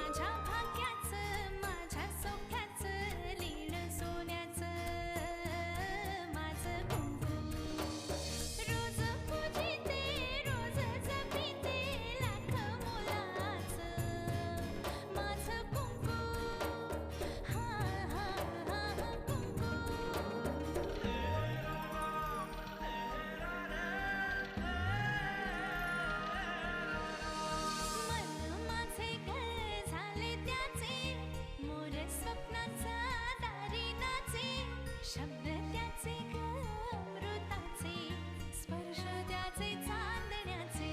माझ्या भाग्याचं माझ्या सौख्याचं लीण सोन्याचं माझं कुंकू रोज पूजिते रोज जपिते लाख मोलाचं माझं कुंकू हा हा हा कुंकू मन माझे घर झाले त्याचे मोर स्वप्नाचा दारी नाचे शब्द त्याचे अमृताचे स्पर्श त्याचे चांदण्याचे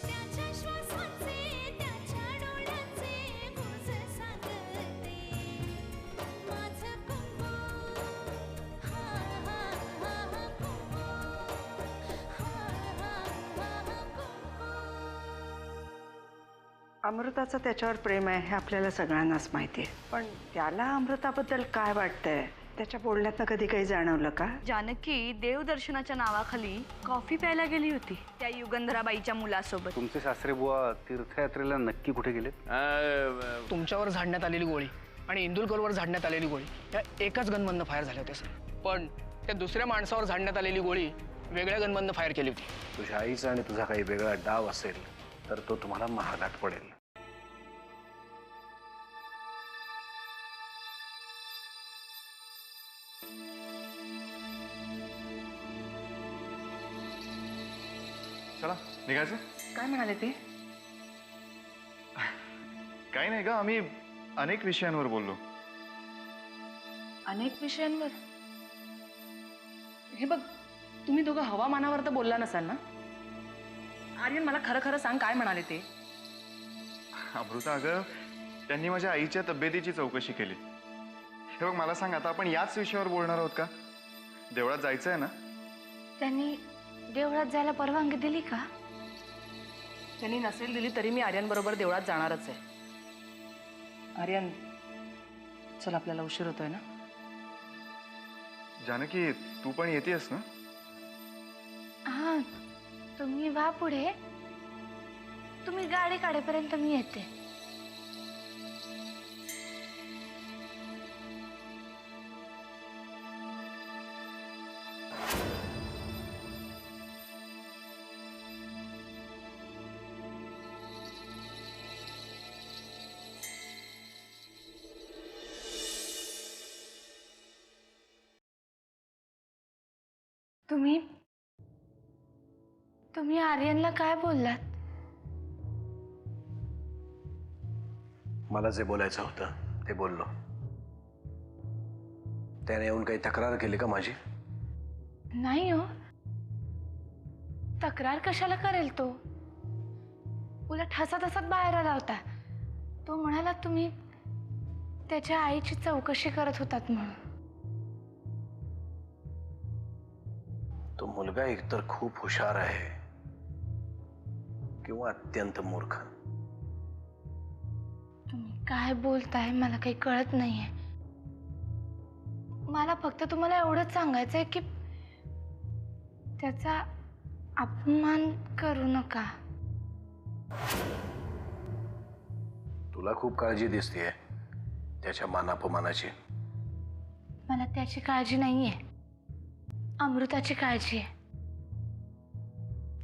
त्याच्या श्वासाचे त्याच्या डोळ्याचे गुज सांगते माझं कुंकू हा हा हा कुंकू हा हा हा कुंकू अमृताचं त्याच्यावर प्रेम आहे हे आपल्याला सगळ्यांनाच माहिती आहे, पण त्याला अमृताबद्दल काय वाटतंय त्याच्या बोलण्यातनं कधी काही जाणवलं का? जानकी देवदर्शनाच्या नावाखाली कॉफी प्यायला गेली होती त्या युगंधराबाईच्या मुलासोबत. तुमचे सासरे बुवा तीर्थयात्रेला नक्की कुठे गेले? तुमच्यावर झाडण्यात आलेली गोळी आणि इंदुलकरवर झाडण्यात आलेली गोळी या एकाच गनमधनं फायर झाले होते सर, पण त्या दुसऱ्या माणसावर झाडण्यात आलेली गोळी वेगळ्या गनमधनं फायर केली होती. तुझ्या आईचा आणि तुझा काही वेगळा डाव असेल तर तो तुम्हाला महागात पडेल. चला निघायचं. काय म्हणाले ते? काही नाही का, आम्ही अनेक विषयांवर बोललो. अनेक विषयांवर? हे बघ, तुम्ही दोघं हवामानावर तर बोलला नसाल ना? आर्यन मला खरं खरं सांग, काय म्हणाले ते? अमृता, अगं त्यांनी माझ्या आईच्या तब्येतीची चौकशी केली. हे बघ, मला सांग, आता आपण याच विषयावर बोलणार आहोत का? देवळात जायचं आहे ना? त्यांनी देवळात जायला परवानगी दिली का? त्यांनी नसेल दिली तरी मी आर्यन बरोबर देवळात जाणारच आहे. आर्यन, चल आपल्याला उशीर होतोय ना. जानकी, तू पण येतेस ना? हा, तुम्ही वा पुढे, तुम्ही गाडी काढेपर्यंत मी येते. तुम्ही आर्यनला काय बोललात? मला जे बोलायचं होतं ते बोललो. त्याने येऊन काही तक्रार केली का माझी? नाही हो, तक्रार कशाला करेल तो? उलट हसत हसत बाहेर आला होता. तो म्हणाला तुम्ही त्याच्या आईची चौकशी करत होतात म्हणून. तो मुलगा एकतर खूप हुशार आहे किंवा अत्यंत मूर्ख. तुम्ही काय बोलताय मला काही कळत नाहीये. मला फक्त तुम्हाला एवढंच सांगायचंय की त्याचा अपमान करू नका. तुला खूप काळजी दिसतेय त्याच्या मानापमानाची. मला त्याची काळजी नाहीये, अमृताची काळजी आहे.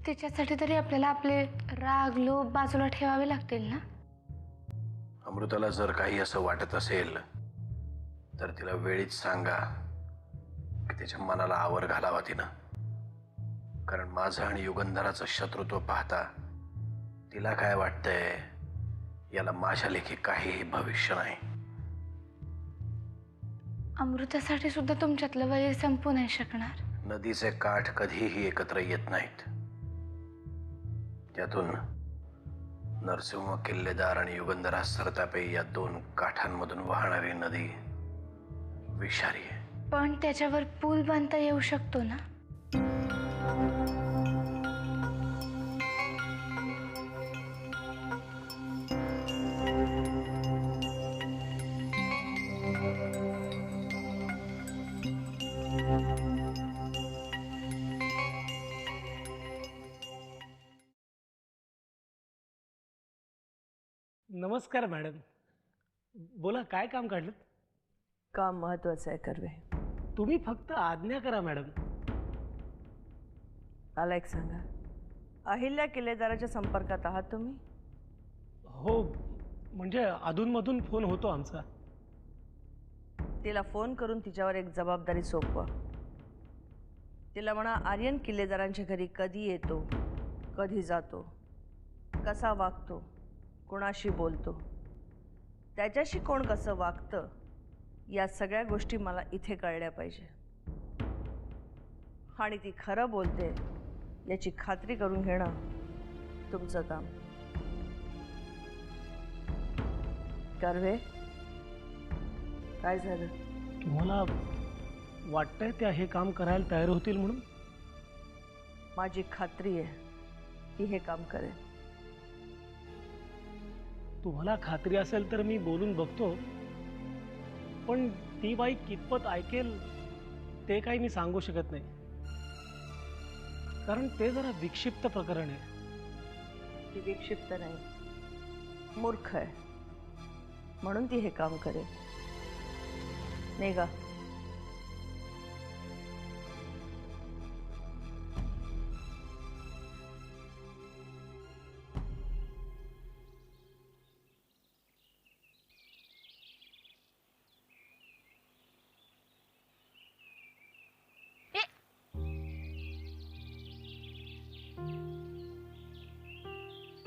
त्याच्यासाठी तरी आपल्याला आपले राग लोभ बाजूला ठेवावे लागतील ना. अमृताला जर काही असं वाटत असेल तर तिला वेळीच सांगा की त्याच्या मनाला आवर घालावा तिनं. कारण माझं आणि युगंधराचं शत्रुत्व पाहता तिला काय वाटतंय, याला माझ्या लेखी काहीही भविष्य नाही. अमृतासाठी सुद्धा तुमच्यातलं वैर संपू नाही शकणार. नदीचे काठ कधीही एकत्र येत नाहीत. त्यातून नरसिंह किल्लेदार आणि युगंधरा सरतापे या दोन काठांमधून वाहणारी नदी विषारी आहे. पण त्याच्यावर पूल बांधता येऊ शकतो ना. नमस्कार मॅडम. बोला, काय काम काढलं? काम महत्वाचं आहे कर्वे. तुम्ही फक्त आज्ञा करा मॅडम. मला एक सांगा, अहिल्या किल्लेदाराच्या संपर्कात आहात तुम्ही? हो, म्हणजे अधूनमधून फोन होतो आमचा. तिला फोन करून तिच्यावर एक जबाबदारी सोपवा. तिला म्हणा, आर्यन किल्लेदारांच्या घरी कधी येतो, कधी जातो, कसा वागतो, कोणाशी बोलतो, त्याच्याशी कोण कसं वागतं, या सगळ्या गोष्टी मला इथे कळल्या पाहिजे. आणि ती खरं बोलते याची खात्री करून घेणं तुमचं काम. कर्वे, काय झालं? तुम्हाला वाटतंय त्या हे काम करायला तयार होतील म्हणून? माझी खात्री आहे की हे काम करेल. तुम्हाला खात्री असेल तर मी बोलून बघतो, पण ती बाई कितपत ऐकेल ते काही मी सांगू शकत नाही, कारण ते जरा विक्षिप्त प्रकरण आहे. ती विक्षिप्त नाही, मूर्ख आहे, म्हणून ती हे काम करेल. नाही का?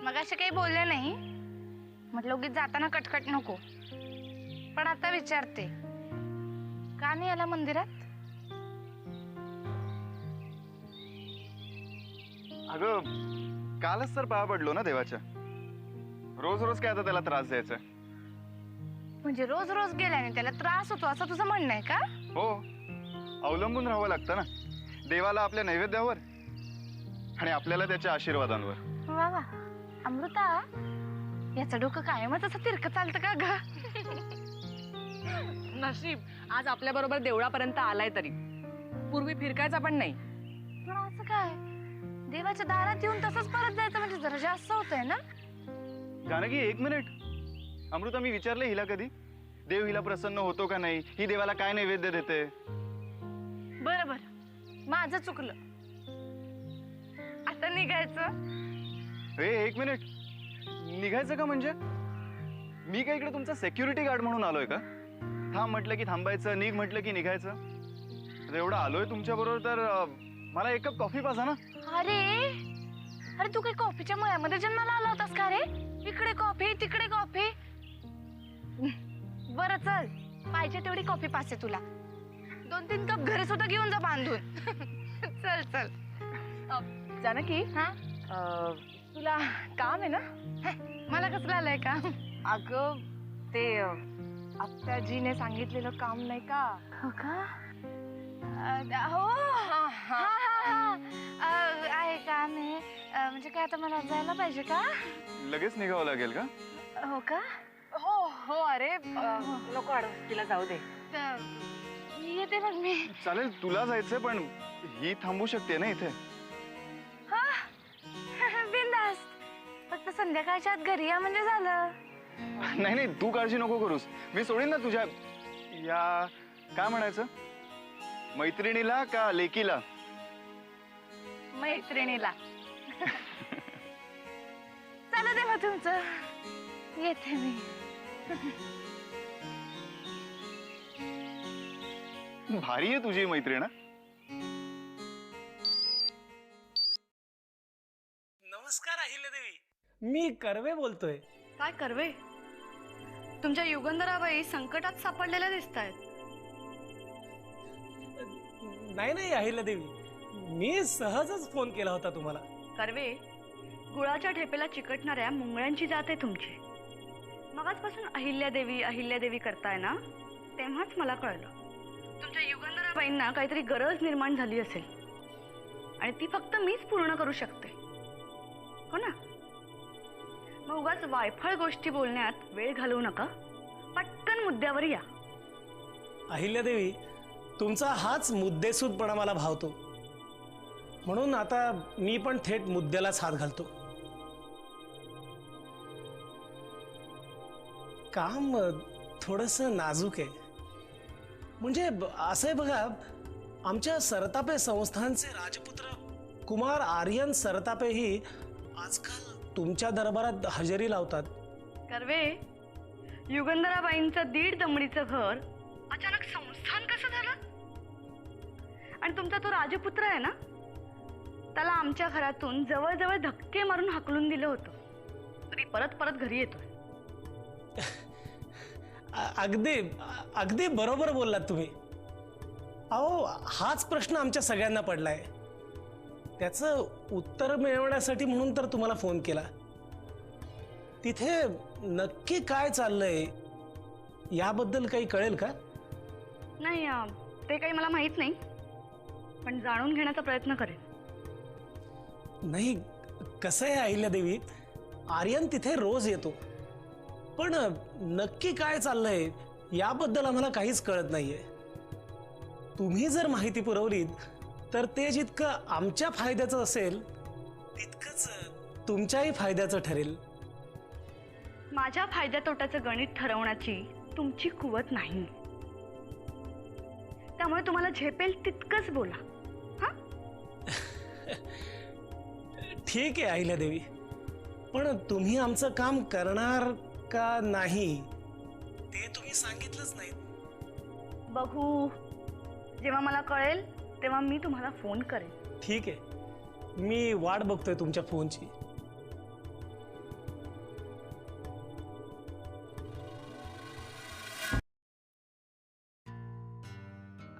मगाशी काही बोलले नाही, म्हटलं उगीच जाताना कटकट नको. पण आता विचारते, का नाही आला मंदिरात? अगं, कालच तर पाया पडलो ना देवाच्या. रोज रोज काय आता त्याला त्रास द्यायचा? म्हणजे रोज रोज गेल्याने त्याला त्रास होतो असं तुझं म्हणणं आहे का? हो, अवलंबून राहावं लागतं ना देवाला, आपल्या नैवेद्यावर आणि आपल्याला त्याच्या आशीर्वादांवर. वा वा, अमृता, याचं डोकं कायमच असं तिरकं चालतं का ग? नशीब आज आपल्या बरोबर देवळापर्यंत आलाय, तरी पूर्वी फिरकायचा पण नाही. पण असं काय, देवाच्या दारात येऊन तसंच परत जायचं म्हणजे जरा जास्त होतंय ना? जानकी, एक मिनिट. अमृता, मी विचारले हिला कधी देव हिला प्रसन्न होतो का नाही, ही देवाला काय नैवेद्य देते? बरं बरं, माझं चुकलं. आता निघायचं? एक मिनिट, निघायचं का? म्हणजे मी काय इकडे तुमचा सेक्युरिटी गार्ड म्हणून आलोय का? थांब म्हटलं की थांबायचं, निघ म्हटलं की निघायचं. आता एवढं आलोय तुमच्या बरोबर तर मला एक कप कॉफी पाजा ना. अरे अरे, तू काही कॉफीच्या मळ्यामध्ये जन्माला आला होतास का रे? इकडे कॉफी, तिकडे कॉफी. बरं चल, पाहिजे तेवढी कॉफी पाचते तुला. 2-3 कप घरी सुद्धा घेऊन जा बांधून. चल चल. जानकी, हा, तुला काम आहे ना? मला कसलं आलंय का? अगं, ते आत्याजीने सांगितलेलं काम नाही का? हो का? हो, हा हा हा, आहे काम आहे. म्हणजे काय, आता मला जायला पाहिजे का? लगेच निघावं लागेल का? हो का? हो हो. अरे नको अडव, तिला जाऊ दे. येते मग मी. चालेल, तुला जायचंय पण ही थांबू शकते ना इथे. बिंदास, फक्त संध्याकाळच्या आत घरी या म्हणजे झालं. नाही नाही, तू काळजी नको करूस, मी सोडीन ना तुझ्या या काय म्हणायचं, मैत्रिणीला का लेकीला? मैत्रिणीला. चला दे मग तुमचं, येते मी. भारी आहे तुझी मैत्रीण. नमस्कार अहिल्यादेवी, मी कर्वे बोलतोय. काय कर्वे, तुमच्या युगंधराबाई संकटात सापडलेल्या दिसत आहेत. नाही नाही अहिल्यादेवी, मी सहजच फोन केला होता तुम्हाला. कर्वे, गुळाच्या ठेपेला चिकटणाऱ्या मुंगळ्यांची जात आहे तुमची. मगाचपासून अहिल्यादेवी अहिल्यादेवी करताय ना, तेव्हाच मला कळलं तुमच्या युगंधराबाईंना काहीतरी गरज निर्माण झाली असेल आणि ती फक्त मीच पूर्ण करू शकते, हो ना? मग उगाच वायफळ गोष्टी बोलण्यात वेळ घालवू नका, पटकन मुद्द्यावर या. अहिल्यादेवी, तुमचा हाच मुद्देसूदपणा मला भावतो, म्हणून आता मी पण थेट मुद्द्यालाच हात घालतो. काम थोडंसं नाजूक आहे. म्हणजे असं आहे बघा, आमच्या सरतापे संस्थानचे राजपुत्र कुमार आर्यन सरतापेही आजकाल तुमच्या दरबारात हजेरी लावतात. कर्वे, युगंधराबाईंचं 1.5 दमडीचं घर अचानक संस्थान कसं झालं? आणि तुमचा तो राजपुत्र आहे ना, त्याला आमच्या घरातून जवळजवळ धक्के मारून हाकलून दिलं होतं, तरी परत परत घरी येतोय. अगदी अगदी बरोबर बोललात तुम्ही. अहो, हाच प्रश्न आमच्या सगळ्यांना पडलाय. त्याचं उत्तर मिळवण्यासाठी म्हणून तर तुम्हाला फोन केला. तिथे नक्की काय चाललंय याबद्दल काही कळेल का? नाही, ते काही मला माहित नाही, पण जाणून घेण्याचा प्रयत्न करेन. नाही, कसं आहे अहिल्यादेवी, आर्यन तिथे रोज येतो, पण नक्की काय चाललंय याबद्दल आम्हाला काहीच कळत नाहीये. तुम्ही जर माहिती पुरवलीत तर ते जितकं आमच्या फायद्याचं असेल तितकंच तुमच्याही फायद्याचं ठरेल. माझ्या फायद्या तोट्याचं गणित ठरवण्याची तुमची कुवत नाही, त्यामुळे तुम्हाला झेपेल तितकंच बोला. हा, ठीक आहे अहिल्यादेवी, पण तुम्ही आमचं काम करणार का नाही ते तुम्ही सांगितलंच नाही. बघू, जेव्हा मला कळेल तेव्हा मी तुम्हाला फोन करेन. ठीक आहे, मी वाट बघतोय तुमच्या फोनची.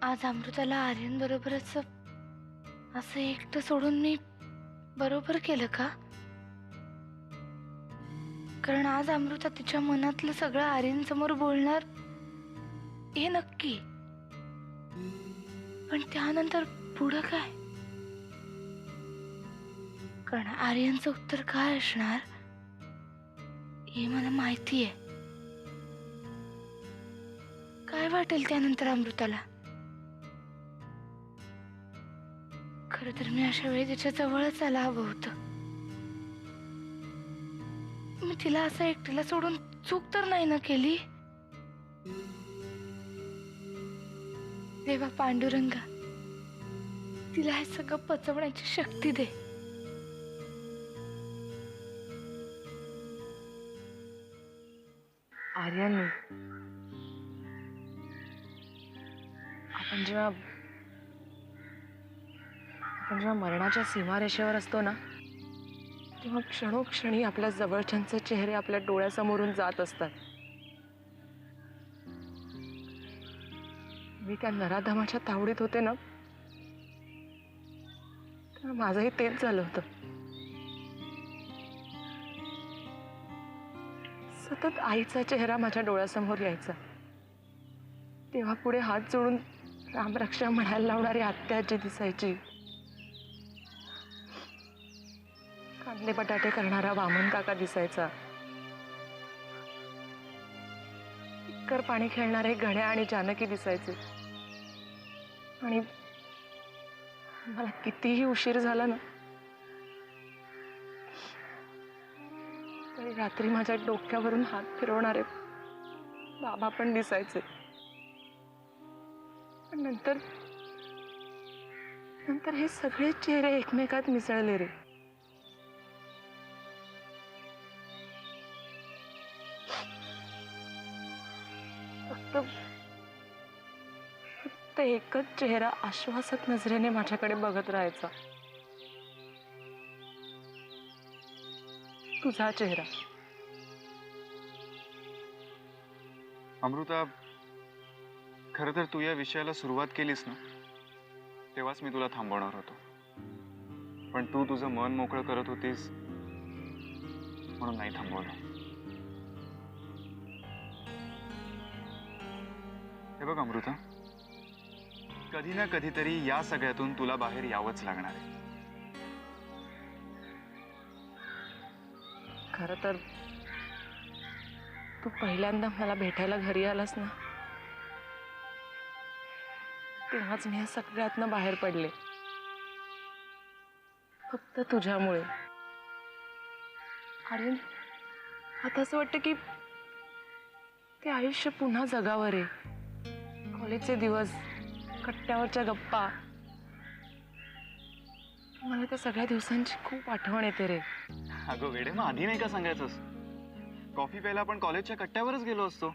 आज अमृताला आर्यन बरोबरच असं एकटं सोडून मी बरोबर केलं का? कारण आज अमृता तिच्या मनातलं सगळं आर्यन समोर बोलणार हे नक्की, पण त्यानंतर पुढं काय? कारण आर्यनचं उत्तर काय असणार हे मला माहिती आहे. काय वाटेल त्यानंतर अमृताला? खरं तर मी अशा वेळी तिच्या जवळच आला हवं होतं. मी तिला असं एकटीला सोडून चूक तर नाही ना केली? देवा पांडुरंगा, तिला हे सगळं पचवण्याची शक्ती दे. आर्यन, आपण जेव्हा मरणाच्या सीमारेषेवर असतो ना, तेव्हा क्षणोक्षणी आपल्या जवळच्यांचे चेहरे आपल्या डोळ्यासमोरून जात असतात. मी त्या नराधमाच्या तावडीत होते ना, तेव्हा माझंही तेच झालं होतं. सतत आईचा चेहरा माझ्या डोळ्यासमोर यायचा. तेव्हा पुढे हात जोडून रामरक्षा म्हणायला लावणारी आत्याजी दिसायची. कांदे बटाटे करणारा वामन काका दिसायचा. कर पाणी खेळणारे गण्या आणि जानकी दिसायचे. आणि मला कितीही उशीर झाला ना, तरी रात्री माझ्या डोक्यावरून हात फिरवणारे बाबा पण दिसायचे. पण नंतर हे सगळे चेहरे एकमेकात मिसळले रे. फक्त एकच चेहरा आश्वासक नजरेने माझ्याकडे बघत राहायचा, तुझा चेहरा. अमृता, खरं तर तू या विषयाला सुरुवात केलीस ना, तेव्हाच मी तुला थांबवणार होतो, पण तू तुझं मन मोकळं करत होतीस म्हणून नाही थांबवलं. हे बघ अमृता, कधी ना कधीतरी या सगळ्यातून तुला बाहेर यावंच लागणार आहे. खरं तर तू पहिल्यांदा मला भेटायला घरी आलास ना, तेव्हाच मी या सगळ्यातनं बाहेर पडले, फक्त तुझ्यामुळे. आता असं वाटतं की ते आयुष्य पुन्हा जगावर आहे. कॉलेजचे दिवस, कट्ट्यावरच्या गप्पा. मला त्या सगळ्या दिवसांची खूप आठवण येते रे. अगं वेडे, मग आधी नाही का सांगायचंस? कॉफी प्यायला आपण कॉलेजच्या कट्ट्यावरच गेलो असतो.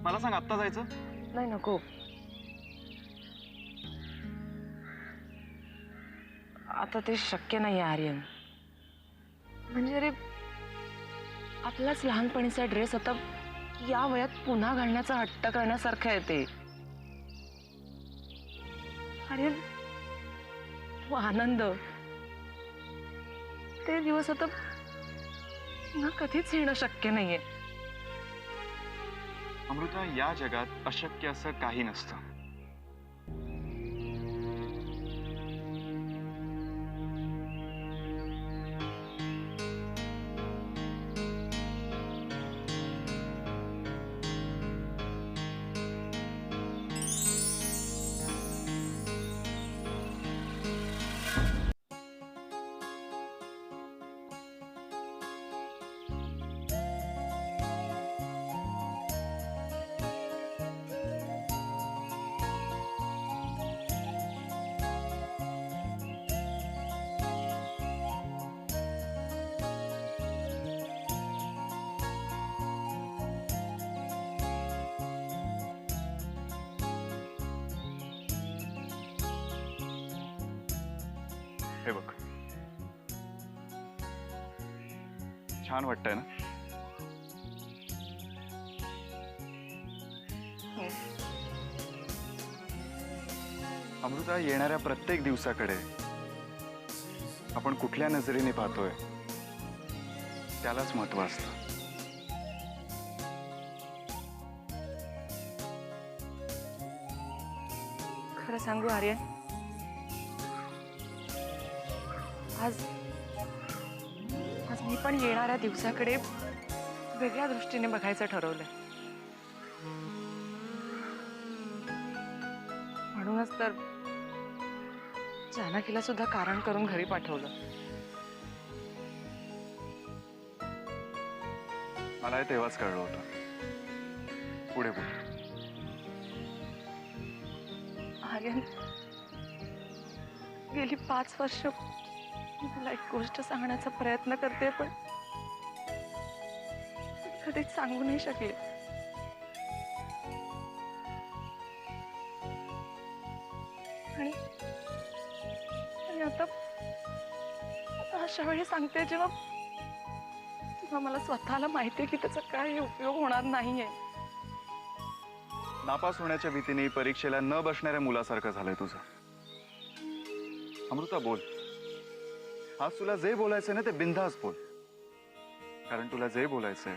मला सांग, आत्ता जायचं? नाही, नको. आता ते शक्य नाही आहे आर्यन. म्हणजे रे, आपलाच लहानपणीचा ड्रेस आता या वयात पुन्हा घालण्याचा हट्ट करण्यासारखं आहे ते. आर्यन, तो आनंद, ते दिवस आता पुन्हा कधीच येणं शक्य नाहीये. अमृता, या जगात अशक्य असं काही नसतं. हे बघ, छान वाटतंय ना? अमृता, येणाऱ्या प्रत्येक दिवसाकडे आपण कुठल्या नजरेने पाहतोय त्यालाच महत्व असतं. खरं सांगू आर्यन, आज मी पण येणाऱ्या दिवसाकडे वेगळ्या दृष्टीने बघायचं ठरवलंय. म्हणूनच तर जानकीला सुद्धा कारण करून घरी पाठवलं. मला हे तेव्हाच कळलं होतं. पुढे बोल. आर्यन, गेली 5 वर्ष मी तुला एक गोष्ट सांगण्याचा प्रयत्न करते, पण कधीच सांगू नाही शकले. आणि आता अशा वेळी सांगते जेव्हा मला स्वतःला माहितीये की त्याचा काही उपयोग होणार नाहीये. नापास होण्याच्या भीतीने परीक्षेला न बसणाऱ्या मुलासारखं झालंय तुझं. अमृता, बोल. आज तुला जे बोलायचंय ना ते बिनधास्त बोल, कारण तुला जे बोलायचंय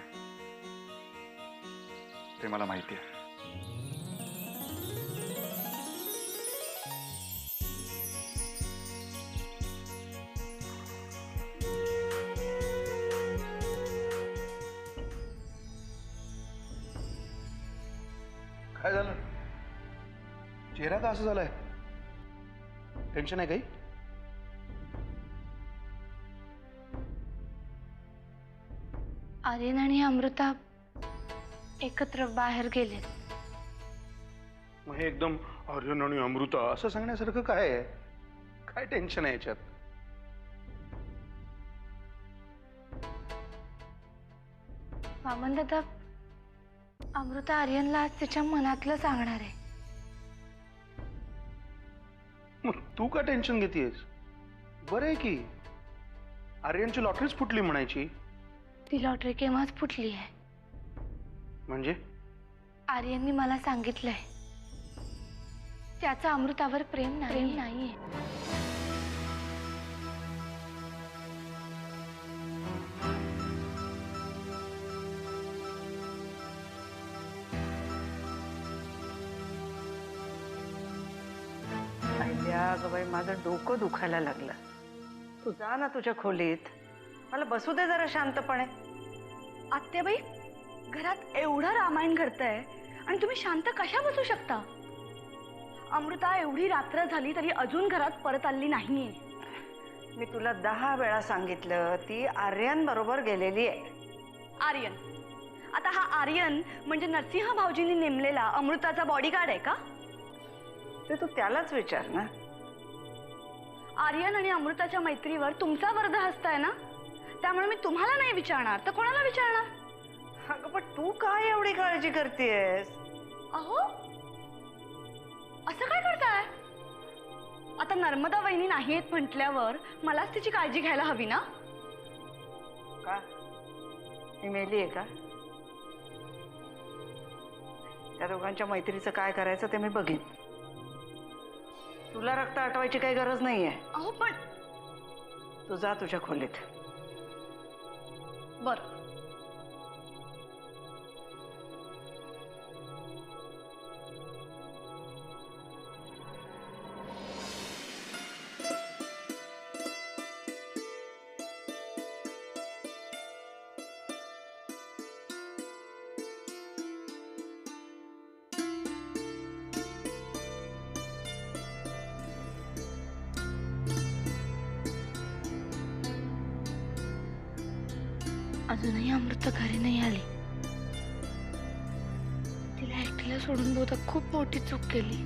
ते मला माहिती आहे. काय झालं? चेहरा का असं झालाय? टेन्शन आहे काही? आर्यन आणि अमृता एकत्र बाहेर गेलेत. मग हे एकदम आर्यन आणि अमृता असं सांगण्यासारखं काय आहे? काय टेन्शन आहे याच्यात? वामन दादा, अमृता आर्यनला आज तिच्या मनातलं सांगणार आहे. मग तू का टेन्शन घेतेस? बरं आहे की. आर्यनची लॉटरीच फुटली म्हणायची. ती लॉटरी केव्हाच फुटली आहे. म्हणजे? आर्यननी मला सांगितलंय त्याचं अमृतावर प्रेम नाहीये. अगं बाई, माझं डोकं दुखायला लागलं. तू जा ना तुझ्या खोलीत, मला बसू दे जरा शांतपणे. आत्याबाई, घरात एवढं रामायण घडतंय आणि तुम्ही शांत कशा बसू शकता? अमृता एवढी रात्र झाली तरी अजून घरात परत आली नाहीये. मी तुला 10 वेळा सांगितलं ती आर्यन बरोबर गेलेली आहे. आर्यन आता हा आर्यन म्हणजे नरसिंह भाऊजींनी नेमलेला अमृताचा बॉडीगार्ड आहे का? ते तू त्यालाच विचार ना. आर्यन आणि अमृताच्या मैत्रीवर तुमचा वर्धहस्त आहे ना, त्यामुळे मी तुम्हाला नाही विचारणार तर कोणाला विचारणार? अगं पण तू काय एवढी काळजी करतेयस? अहो, असं काय करताय? आता नर्मदा वहिनी नाही येत म्हटल्यावर मलाच तिची काळजी घ्यायला हवी ना. का मी मेली आहे का? त्या दोघांच्या मैत्रीचं काय करायचं ते मी बघेन. तुला रक्त आटवायची काही गरज नाहीये. अहो पण तू जा तुझ्या खोलीत. बरं. अजूनही अमृता घरी नाही आली. तिला एकटीला सोडून बहुतेक खूप मोठी चूक केली.